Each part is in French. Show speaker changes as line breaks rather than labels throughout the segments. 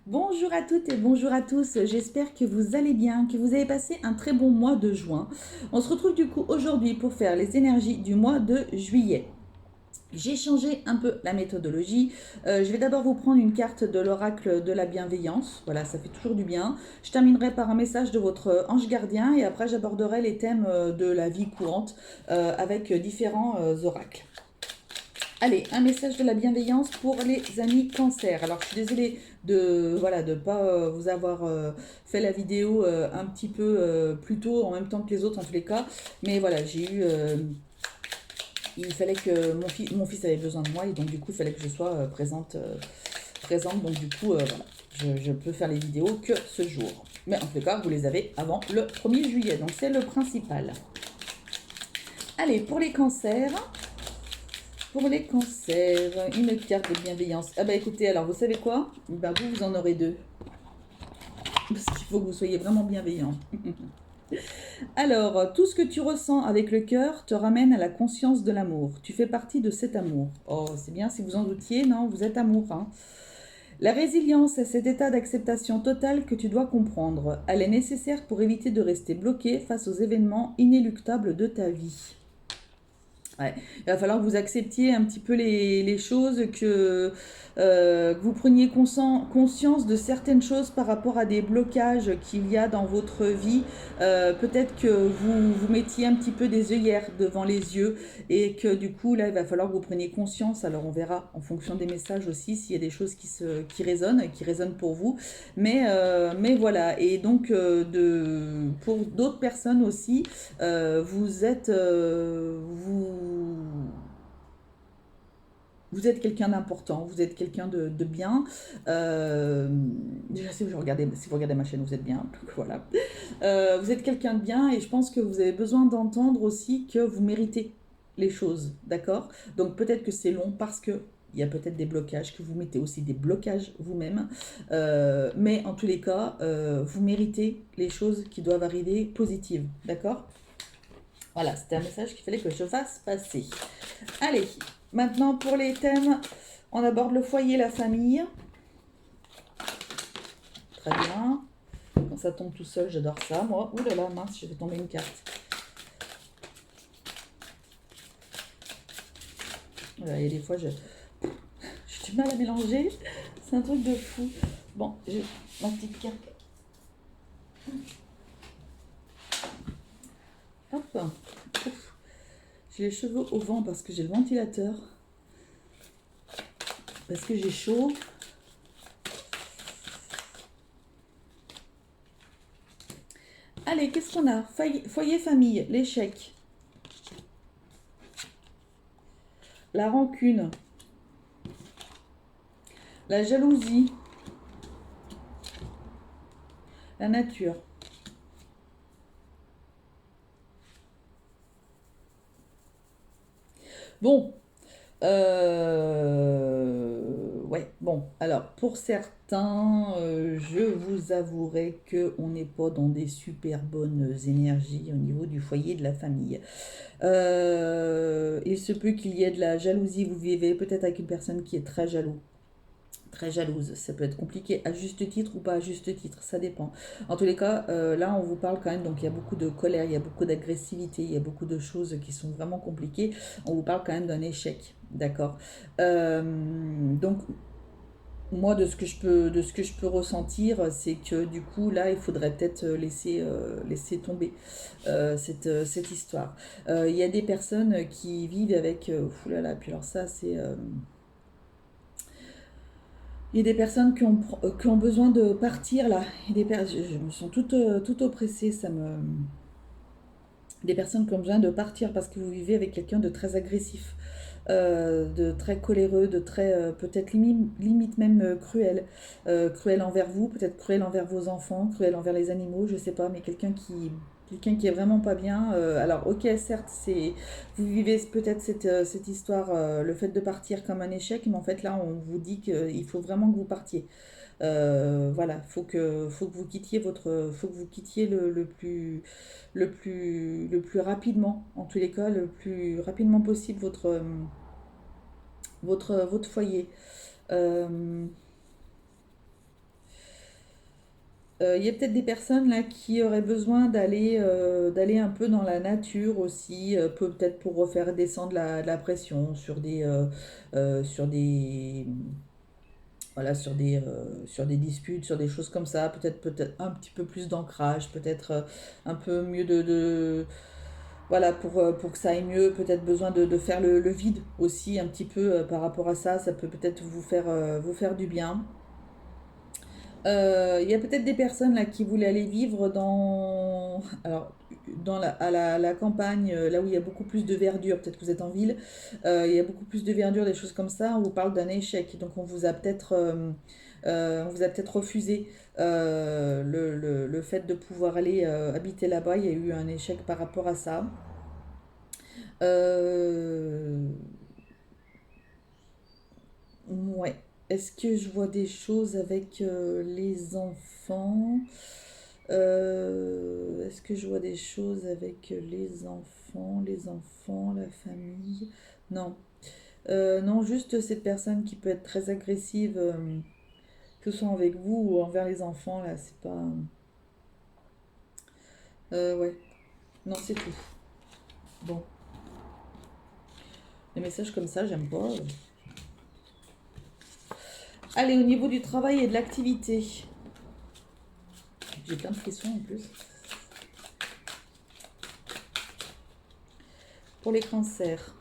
Bonjour à toutes et bonjour à tous, j'espère que vous allez bien, que vous avez passé un très bon mois de juin. On se retrouve du coup aujourd'hui pour faire les énergies du mois de juillet. J'ai changé un peu la méthodologie. Je vais d'abord vous prendre une carte de l'oracle de la bienveillance. Voilà, ça fait toujours du bien. Je terminerai par un message de votre ange gardien et après j'aborderai les thèmes de la vie courante avec différents oracles. Allez, un message de la bienveillance pour les amis cancer. Alors, je suis désolée de voilà de pas vous avoir fait la vidéo un petit peu plus tôt en même temps que les autres en tous les cas, mais voilà, il fallait que mon fils avait besoin de moi et donc du coup, il fallait que je sois présente. Donc du coup, voilà, je peux faire les vidéos que ce jour. Mais en tout cas, vous les avez avant le 1er juillet, donc c'est le principal. Allez, pour les cancers. Pour les cancers, une carte de bienveillance. Ah bah écoutez, alors vous savez quoi? Bah vous en aurez deux. Parce qu'il faut que vous soyez vraiment bienveillant. Alors, tout ce que tu ressens avec le cœur te ramène à la conscience de l'amour. Tu fais partie de cet amour. Oh, c'est bien si vous en doutiez, non, vous êtes amour. Hein. La résilience est cet état d'acceptation totale que tu dois comprendre. Elle est nécessaire pour éviter de rester bloqué face aux événements inéluctables de ta vie. Ouais. Il va falloir que vous acceptiez un petit peu les choses, que vous preniez conscience de certaines choses par rapport à des blocages qu'il y a dans votre vie. Peut-être que vous mettiez un petit peu des œillères devant les yeux et que du coup, là, il va falloir que vous preniez conscience. Alors, on verra en fonction des messages aussi s'il y a des choses qui résonnent pour vous. Mais voilà. Et donc, pour d'autres personnes aussi, vous êtes quelqu'un d'important, vous êtes quelqu'un de bien. Déjà, si vous regardez ma chaîne, vous êtes bien. Donc, voilà. Vous êtes quelqu'un de bien et je pense que vous avez besoin d'entendre aussi que vous méritez les choses, d'accord? Donc peut-être que c'est long parce que il y a peut-être des blocages, que vous mettez aussi des blocages vous-même. Mais en tous les cas, vous méritez les choses qui doivent arriver positives, d'accord? Voilà, c'était un message qu'il fallait que je fasse passer. Allez, maintenant pour les thèmes, on aborde le foyer, la famille. Très bien. Quand ça tombe tout seul, j'adore ça, moi. Ouh là là, mince, je vais tomber une carte. Voilà, et des fois, j'ai du mal à mélanger. C'est un truc de fou. Bon, j'ai ma petite carte. Hop. Ouf. J'ai les cheveux au vent parce que j'ai le ventilateur. Parce que j'ai chaud. Allez, qu'est-ce qu'on a? Foyer, famille, l'échec. La rancune. La jalousie. La nature. Bon, ouais, bon, alors pour certains, je vous avouerai que on n'est pas dans des super bonnes énergies au niveau du foyer de la famille. Il se peut qu'il y ait de la jalousie, vous vivez peut-être avec une personne qui est très jalouse. Ça peut être compliqué à juste titre ou pas à juste titre, ça dépend. En tous les cas, là, on vous parle quand même, donc il y a beaucoup de colère, il y a beaucoup d'agressivité, il y a beaucoup de choses qui sont vraiment compliquées. On vous parle quand même d'un échec, d'accord. Donc, moi, de ce que je peux ressentir, c'est que du coup, là, il faudrait peut-être laisser tomber cette histoire. Il y a des personnes qui vivent avec... oulala, puis alors ça, c'est... il y a des personnes qui ont besoin de partir là. Je me sens toute oppressée. Des personnes qui ont besoin de partir parce que vous vivez avec quelqu'un de très agressif, de très coléreux, de très peut-être limite même cruel. Cruel envers vous, peut-être cruel envers vos enfants, cruel envers les animaux, je sais pas, mais quelqu'un qui est vraiment pas bien. Alors ok, certes, vous vivez peut-être cette histoire, le fait de partir comme un échec, mais en fait là, on vous dit qu'il faut vraiment que vous partiez. Voilà, faut que vous quittiez faut que vous quittiez le plus rapidement, en tous les cas, le plus rapidement possible votre foyer. Euh, Il y a peut-être des personnes là qui auraient besoin d'aller un peu dans la nature aussi, peut-être pour refaire descendre la pression sur des voilà sur des disputes, sur des choses comme ça, peut-être un petit peu plus d'ancrage, peut-être un peu mieux voilà pour que ça aille mieux, peut-être besoin de faire le vide aussi un petit peu par rapport à ça, ça peut peut-être vous faire du bien. Il y a peut-être des personnes là qui voulaient aller vivre alors, la campagne, là où il y a beaucoup plus de verdure, peut-être que vous êtes en ville, il y a beaucoup plus de verdure, des choses comme ça, on vous parle d'un échec, donc on vous a peut-être refusé le fait de pouvoir aller habiter là-bas, il y a eu un échec par rapport à ça. Euh, ouais. Est-ce que je vois des choses avec les enfants? Est-ce que je vois des choses avec les enfants, la famille? Non. Non, juste cette personne qui peut être très agressive, que ce soit avec vous ou envers les enfants, là, c'est pas... ouais. Non, c'est tout. Bon. Les messages comme ça, j'aime pas. Allez, au niveau du travail et de l'activité. J'ai plein de frissons en plus. Pour les cancers.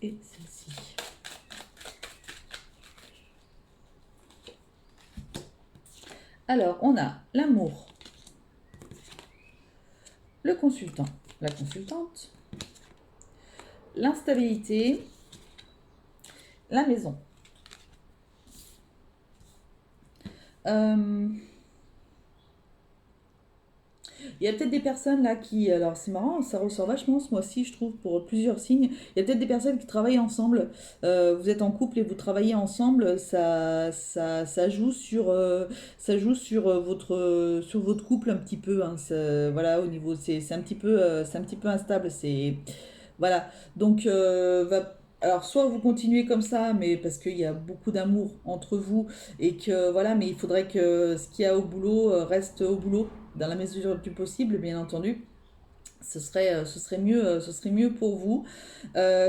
Et celle-ci. Alors, on a l'amour, le consultant, la consultante, l'instabilité, la maison. Euh, Il y a peut-être des personnes là qui, alors c'est marrant, ça ressort vachement ce mois-ci, je trouve, pour plusieurs signes. Il y a peut-être des personnes qui travaillent ensemble. Vous êtes en couple et vous travaillez ensemble, ça joue sur votre couple un petit peu. Hein. Voilà, au niveau, c'est un petit peu instable. Voilà. Donc, alors, soit vous continuez comme ça, mais parce qu'il y a beaucoup d'amour entre vous, et que voilà, mais il faudrait que ce qu'il y a au boulot reste au boulot, dans la mesure du possible, bien entendu. Ce serait mieux pour vous.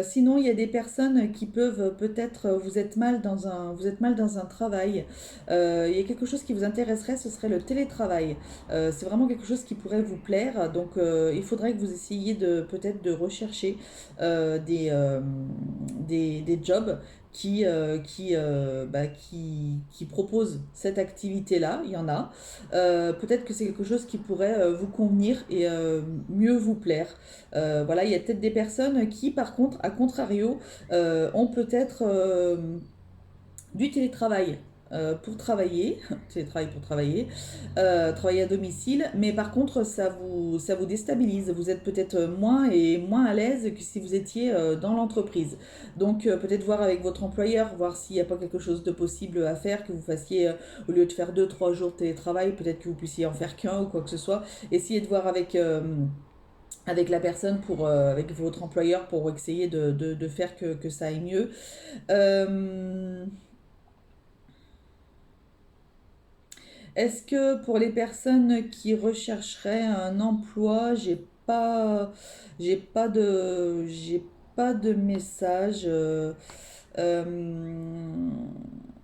Sinon, il y a des personnes qui peuvent peut-être, vous êtes mal dans un travail. Il y a quelque chose qui vous intéresserait, ce serait le télétravail. C'est vraiment quelque chose qui pourrait vous plaire. Donc, il faudrait que vous essayiez peut-être de rechercher des jobs qui proposent cette activité-là. Il y en a. Peut-être que c'est quelque chose qui pourrait vous convenir et mieux vous plaire. Voilà, il y a peut-être des personnes qui, par contre, à contrario, ont peut-être du télétravail pour travailler, télétravail pour travailler, travailler à domicile, mais par contre ça vous déstabilise. Vous êtes peut-être moins à l'aise que si vous étiez dans l'entreprise. Donc peut-être voir avec votre employeur, voir s'il n'y a pas quelque chose de possible à faire, que vous fassiez, au lieu de faire 2 3 jours de télétravail, peut-être que vous puissiez en faire qu'un ou quoi que ce soit. Essayez de voir avec la personne, avec votre employeur pour essayer de faire que ça aille mieux. Euh, Est-ce que pour les personnes qui rechercheraient un emploi, j'ai pas de message. Euh,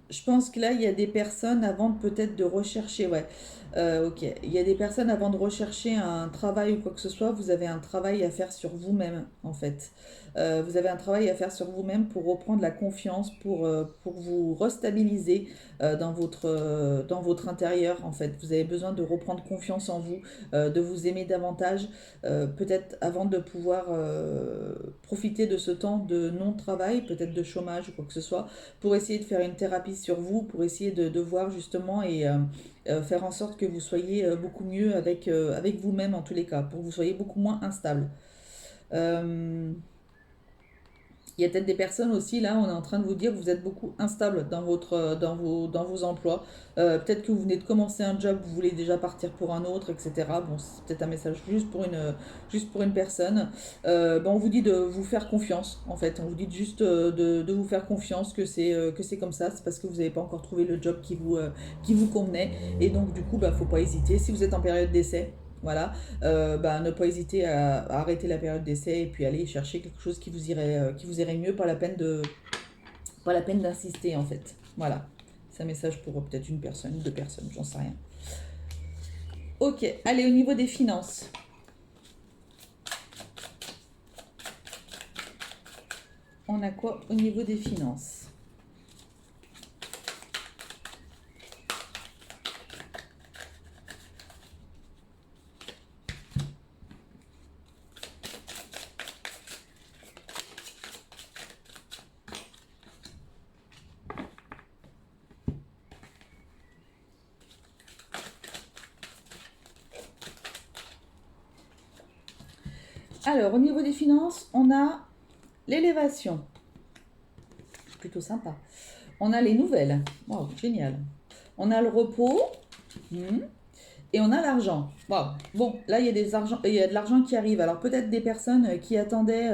je pense que là, il y a des personnes avant peut-être de rechercher, ouais. Ok, il y a des personnes avant de rechercher un travail ou quoi que ce soit, vous avez un travail à faire sur vous-même, en fait. Vous avez un travail à faire sur vous-même pour reprendre la confiance, pour vous restabiliser dans votre intérieur, en fait. Vous avez besoin de reprendre confiance en vous, de vous aimer davantage, peut-être avant de pouvoir profiter de ce temps de non-travail, peut-être de chômage ou quoi que ce soit, pour essayer de faire une thérapie sur vous, pour essayer de voir justement et faire en sorte que vous soyez beaucoup mieux avec vous-même en tous les cas, pour que vous soyez beaucoup moins instable. Euh, Il y a peut-être des personnes aussi, là, on est en train de vous dire que vous êtes beaucoup instable dans dans vos emplois. Peut-être que vous venez de commencer un job, vous voulez déjà partir pour un autre, etc. Bon, c'est peut-être un message juste pour une personne. Ben, on vous dit de vous faire confiance, en fait. On vous dit juste de vous faire confiance, que c'est comme ça. C'est parce que vous n'avez pas encore trouvé le job qui vous convenait. Et donc, du coup, bah, faut pas hésiter. Si vous êtes en période d'essai, voilà, bah, ne pas hésiter à arrêter la période d'essai et puis aller chercher quelque chose qui vous irait mieux, pas la peine d'insister en fait. Voilà, c'est un message pour peut-être une personne, deux personnes, j'en sais rien. Ok, allez, au niveau des finances. On a quoi au niveau des finances? Alors, au niveau des finances, on a l'élévation, plutôt sympa. On a les nouvelles, wow, génial. On a le repos, hmm, et on a l'argent. Wow. Bon, là, il y a de l'argent qui arrive. Alors, peut-être des personnes qui attendaient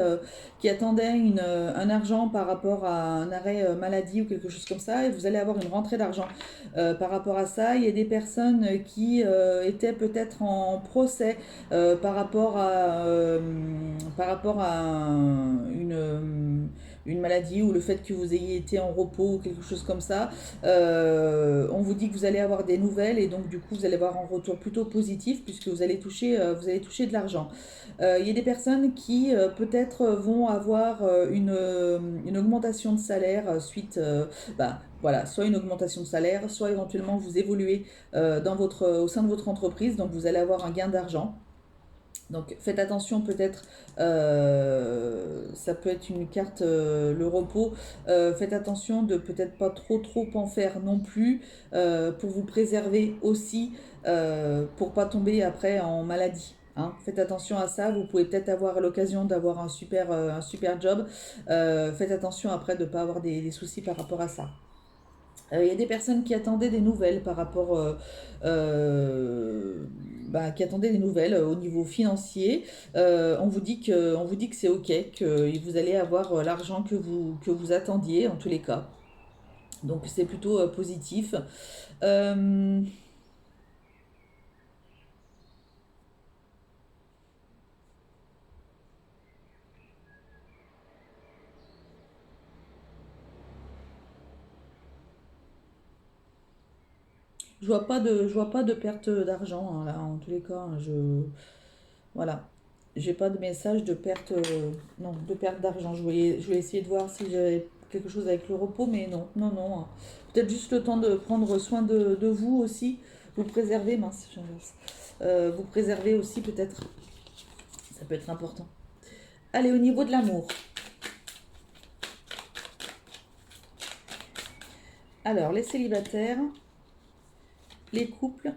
un argent par rapport à un arrêt maladie ou quelque chose comme ça, et vous allez avoir une rentrée d'argent par rapport à ça. Il y a des personnes qui étaient peut-être en procès par rapport à une maladie ou le fait que vous ayez été en repos ou quelque chose comme ça. On vous dit que vous allez avoir des nouvelles et donc du coup vous allez avoir un retour plutôt positif puisque vous allez toucher de l'argent. Il y a des personnes qui peut-être vont avoir une augmentation de salaire suite, bah, voilà, soit une augmentation de salaire, soit éventuellement vous évoluez au sein de votre entreprise, donc vous allez avoir un gain d'argent. Donc faites attention peut-être, ça peut être une carte, le repos, faites attention de peut-être pas trop en faire non plus, pour vous préserver aussi, pour pas tomber après en maladie. Hein. Faites attention à ça, vous pouvez peut-être avoir l'occasion d'avoir un super job. Faites attention après de ne pas avoir des soucis par rapport à ça. Il y a des personnes qui attendaient des nouvelles par rapport, euh, bah, qui attendaient des nouvelles au niveau financier. On vous dit que c'est ok, que vous allez avoir l'argent que vous attendiez en tous les cas. Donc c'est plutôt positif. Euh, je vois pas de perte d'argent hein, là en tous les cas. Hein, voilà. J'ai pas de message de perte, non, de perte d'argent. Je voulais essayer de voir si j'avais quelque chose avec le repos, mais non. Hein. Peut-être juste le temps de prendre soin de vous aussi. Vous préserver, mince, j'inverse. Vous préserver aussi peut-être. Ça peut être important. Allez, au niveau de l'amour. Alors, les célibataires, les couples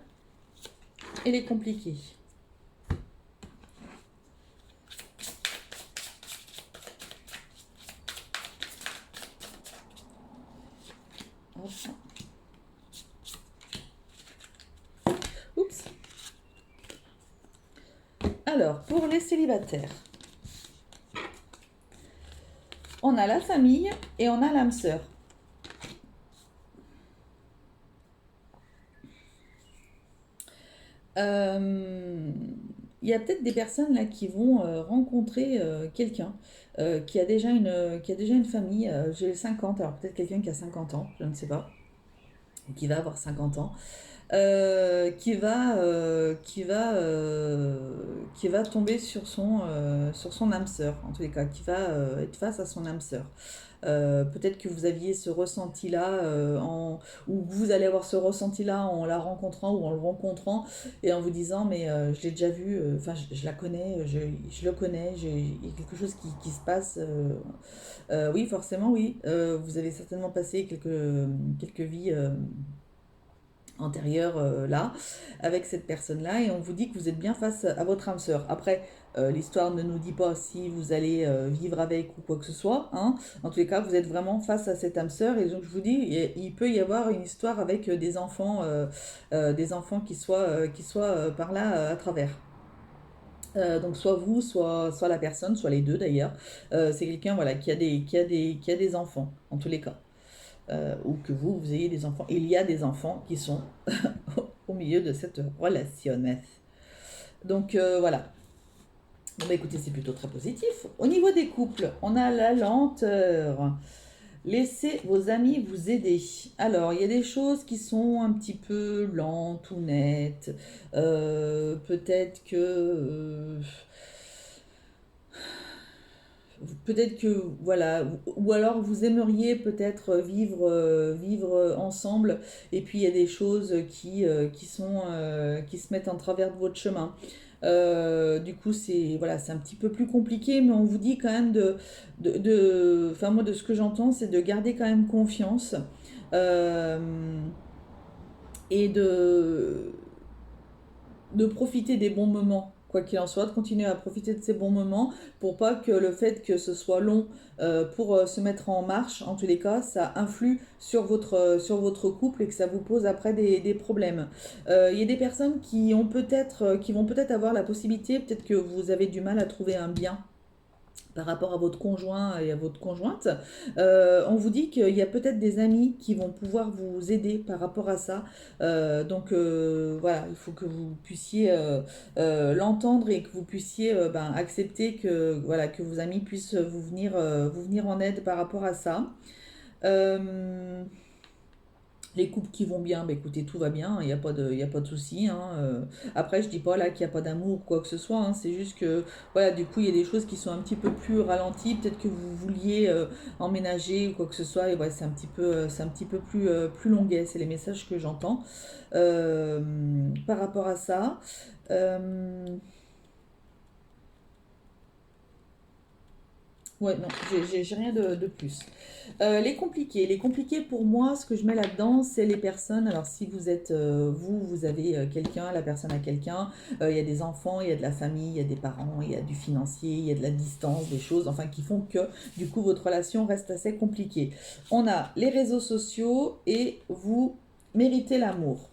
et les compliqués. Hop. Oups. Alors, pour les célibataires, on a la famille et on a l'âme sœur. Euh, il y a peut-être des personnes là qui vont rencontrer quelqu'un qui a déjà une famille. J'ai 50, alors peut-être quelqu'un qui a 50 ans, je ne sais pas, ou qui va avoir 50 ans, qui va tomber sur son âme sœur, en tous les cas, qui va être face à son âme sœur. Peut-être que vous aviez ce ressenti-là, ou que vous allez avoir ce ressenti-là en la rencontrant ou en le rencontrant, et en vous disant, mais je l'ai déjà vu, enfin je la connais, je le connais, il y a quelque chose qui se passe. Oui, forcément, oui. Vous avez certainement passé quelques vies antérieure là, avec cette personne-là, et on vous dit que vous êtes bien face à votre âme sœur. Après, l'histoire ne nous dit pas si vous allez vivre avec ou quoi que ce soit, hein. En tous les cas, vous êtes vraiment face à cette âme sœur, et donc je vous dis, il peut y avoir une histoire avec des enfants qui soient par là à travers. Donc soit vous, soit la personne, soit les deux d'ailleurs. C'est quelqu'un voilà, qui a des enfants, en tous les cas. Ou que vous ayez des enfants. Il y a des enfants qui sont au milieu de cette relation. Donc voilà. Bon, bah, écoutez, c'est plutôt très positif. Au niveau des couples, on a la lenteur. Laissez vos amis vous aider. Alors, il y a des choses qui sont un petit peu lentes ou nettes. Peut-être que peut-être que voilà, ou alors vous aimeriez peut-être vivre ensemble, et puis il y a des choses qui se mettent en travers de votre chemin. Du coup, c'est voilà, c'est un petit peu plus compliqué, mais on vous dit quand même enfin moi de ce que j'entends, c'est de garder quand même confiance, euh, et de profiter des bons moments, quoi qu'il en soit, de continuer à profiter de ces bons moments pour pas que le fait que ce soit long pour se mettre en marche, en tous les cas, ça influe sur votre couple et que ça vous pose après des problèmes. Il y a des personnes qui vont peut-être avoir la possibilité, peut-être que vous avez du mal à trouver un bien par rapport à votre conjoint et à votre conjointe. On vous dit qu'il y a peut-être des amis qui vont pouvoir vous aider par rapport à ça. Donc voilà, il faut que vous puissiez l'entendre et que vous puissiez accepter que, voilà, que vos amis puissent vous venir en aide par rapport à ça. Euh, les couples qui vont bien, bah écoutez, tout va bien, il y a pas de souci, hein. Après, je dis pas là qu'il n'y a pas d'amour ou quoi que ce soit, hein, c'est juste que, voilà, du coup, il y a des choses qui sont un petit peu plus ralenties, peut-être que vous vouliez emménager ou quoi que ce soit, et ouais, c'est un petit peu plus longuet, c'est les messages que j'entends par rapport à ça. Euh, Ouais, non, j'ai rien de plus. Les compliqués pour moi, ce que je mets là-dedans, c'est les personnes. Alors, si vous êtes, vous avez quelqu'un, la personne a quelqu'un, il y a des enfants, il y a de la famille, il y a des parents, il y a du financier, il y a de la distance, des choses, enfin, qui font que, du coup, votre relation reste assez compliquée. On a les réseaux sociaux et vous méritez l'amour.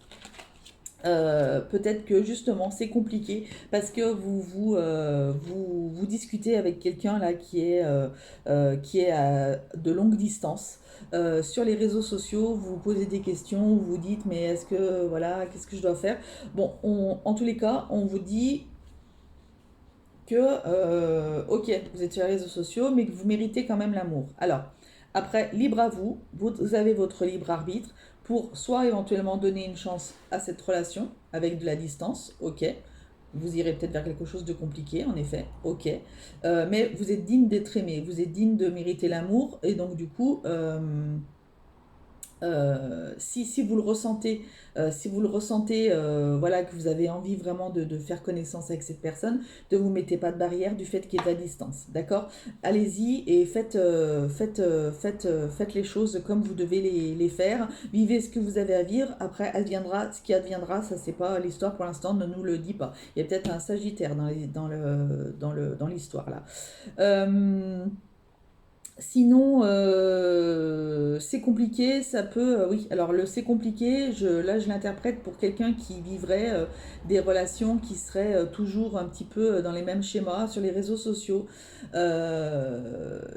Peut-être que justement c'est compliqué parce que vous discutez avec quelqu'un là qui est à de longue distance. Sur les réseaux sociaux, vous vous posez des questions, vous vous dites mais est-ce que voilà, qu'est-ce que je dois faire? Bon, en tous les cas, on vous dit que ok, vous êtes sur les réseaux sociaux, mais que vous méritez quand même l'amour. Alors, après, libre à vous, vous avez votre libre arbitre pour soit éventuellement donner une chance à cette relation avec de la distance, ok. Vous irez peut-être vers quelque chose de compliqué, en effet, ok. Mais vous êtes digne d'être aimé, vous êtes digne de mériter l'amour, et donc du coup, si vous le ressentez, voilà, que vous avez envie vraiment de faire connaissance avec cette personne, ne vous mettez pas de barrière du fait qu'il y ait de la distance, d'accord? Allez-y et faites les choses comme vous devez les faire. Vivez ce que vous avez à vivre. Après, adviendra ce qui adviendra. Ça, c'est pas l'histoire pour l'instant. Ne nous le dit pas. Il y a peut-être un Sagittaire dans l'histoire là. Euh, Sinon, c'est compliqué, ça peut... oui, alors le c'est compliqué, là je l'interprète pour quelqu'un qui vivrait des relations qui seraient toujours un petit peu dans les mêmes schémas sur les réseaux sociaux,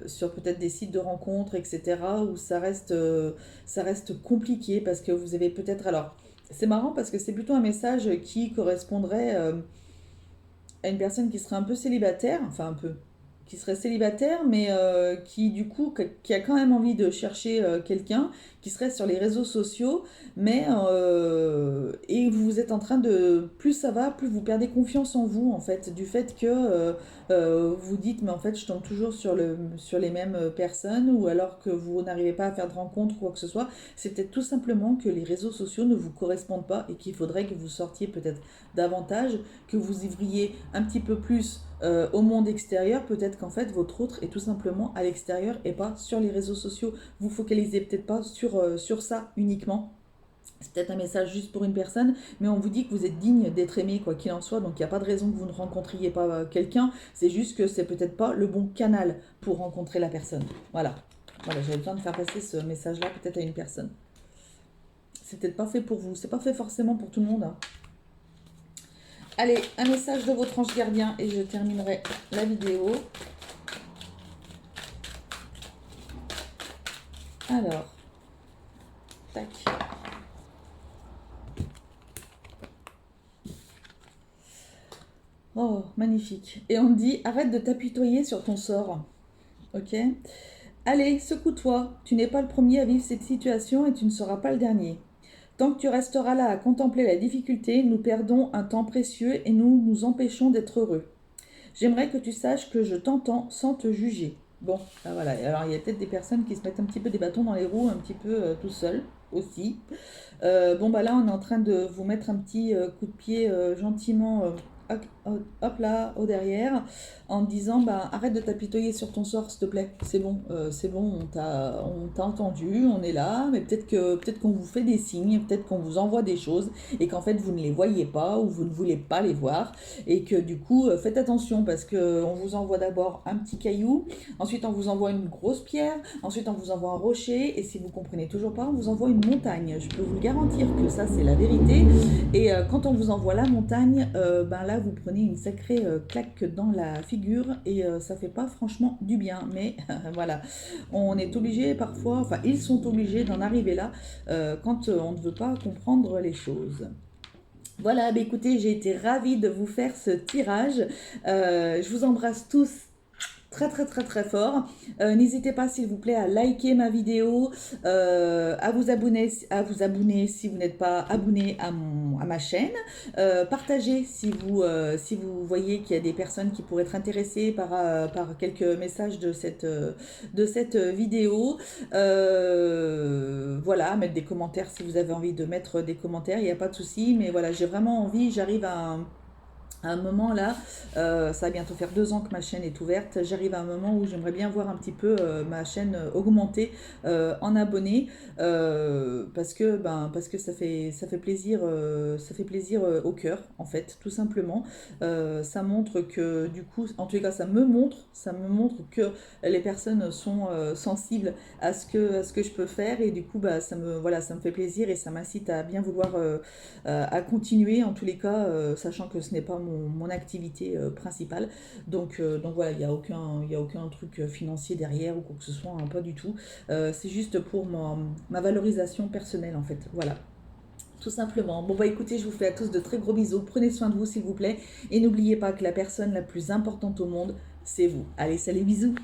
sur peut-être des sites de rencontres, etc., où ça reste compliqué parce que vous avez peut-être... Alors, c'est marrant parce que c'est plutôt un message qui correspondrait à une personne qui serait un peu célibataire, enfin un peu, qui serait célibataire, mais qui du coup, qui a quand même envie de chercher quelqu'un, qui serait sur les réseaux sociaux, mais et vous êtes en train de, plus ça va, plus vous perdez confiance en vous, en fait, du fait que vous dites, mais en fait, je tombe toujours sur les mêmes personnes, ou alors que vous n'arrivez pas à faire de rencontres ou quoi que ce soit, c'est peut-être tout simplement que les réseaux sociaux ne vous correspondent pas et qu'il faudrait que vous sortiez peut-être davantage, que vous ivriez un petit peu plus au monde extérieur. Peut-être qu'en fait votre autre est tout simplement à l'extérieur et pas sur les réseaux sociaux. Vous focalisez peut-être pas sur ça uniquement. C'est peut-être un message juste pour une personne, mais on vous dit que vous êtes digne d'être aimé, quoi qu'il en soit. Donc il n'y a pas de raison que vous ne rencontriez pas quelqu'un. C'est juste que c'est peut-être pas le bon canal pour rencontrer la personne. Voilà. Voilà, j'avais besoin de faire passer ce message-là peut-être à une personne. C'est peut-être pas fait pour vous. C'est pas fait forcément pour tout le monde, hein. Allez, un message de votre ange gardien et je terminerai la vidéo. Alors, tac. Oh, magnifique. Et on me dit, arrête de t'apitoyer sur ton sort. Ok? Allez, secoue-toi. Tu n'es pas le premier à vivre cette situation et tu ne seras pas le dernier. Tant que tu resteras là à contempler la difficulté, nous perdons un temps précieux et nous nous empêchons d'être heureux. J'aimerais que tu saches que je t'entends sans te juger. Bon, ben voilà. Alors il y a peut-être des personnes qui se mettent un petit peu des bâtons dans les roues, un petit peu tout seul aussi. Bon, bah là, on est en train de vous mettre un petit coup de pied gentiment, hop, hop là, au derrière, en disant, bah, arrête de t'apitoyer sur ton sort, s'il te plaît. C'est bon, on t'a entendu, on est là, mais peut-être qu'on vous fait des signes, peut-être qu'on vous envoie des choses, et qu'en fait, vous ne les voyez pas, ou vous ne voulez pas les voir, et que du coup, faites attention, parce qu'on vous envoie d'abord un petit caillou, ensuite on vous envoie une grosse pierre, ensuite on vous envoie un rocher, et si vous comprenez toujours pas, on vous envoie une montagne. Je peux vous garantir que ça c'est la vérité. Et quand on vous envoie la montagne, ben là vous prenez une sacrée claque dans la figure et ça fait pas franchement du bien. Mais voilà, on est obligé parfois, enfin ils sont obligés d'en arriver là quand on ne veut pas comprendre les choses. Voilà, bah écoutez, j'ai été ravie de vous faire ce tirage. Je vous embrasse tous très très très très fort. N'hésitez pas s'il vous plaît à liker ma vidéo, à vous abonner si vous n'êtes pas abonné à ma chaîne, partagez si vous voyez qu'il y a des personnes qui pourraient être intéressées par quelques messages de cette vidéo. Voilà, mettre des commentaires si vous avez envie de mettre des commentaires, il n'y a pas de souci, mais voilà, j'ai vraiment envie, j'arrive à un moment là, ça va bientôt faire 2 ans que ma chaîne est ouverte. J'arrive à un moment où j'aimerais bien voir un petit peu ma chaîne augmenter en abonnés parce que ça fait plaisir au cœur en fait, tout simplement. Ça montre que du coup, en tout cas, ça me montre que les personnes sont sensibles à ce que je peux faire et du coup, bah, ça me fait plaisir et ça m'incite à bien vouloir à continuer en tous les cas, sachant que ce n'est pas mon activité principale. Donc voilà, il y a aucun truc financier derrière ou quoi que ce soit, hein, pas du tout. C'est juste pour ma valorisation personnelle en fait. Voilà. Tout simplement. Bon bah écoutez, je vous fais à tous de très gros bisous. Prenez soin de vous s'il vous plaît. Et n'oubliez pas que la personne la plus importante au monde, c'est vous. Allez, salut, bisous.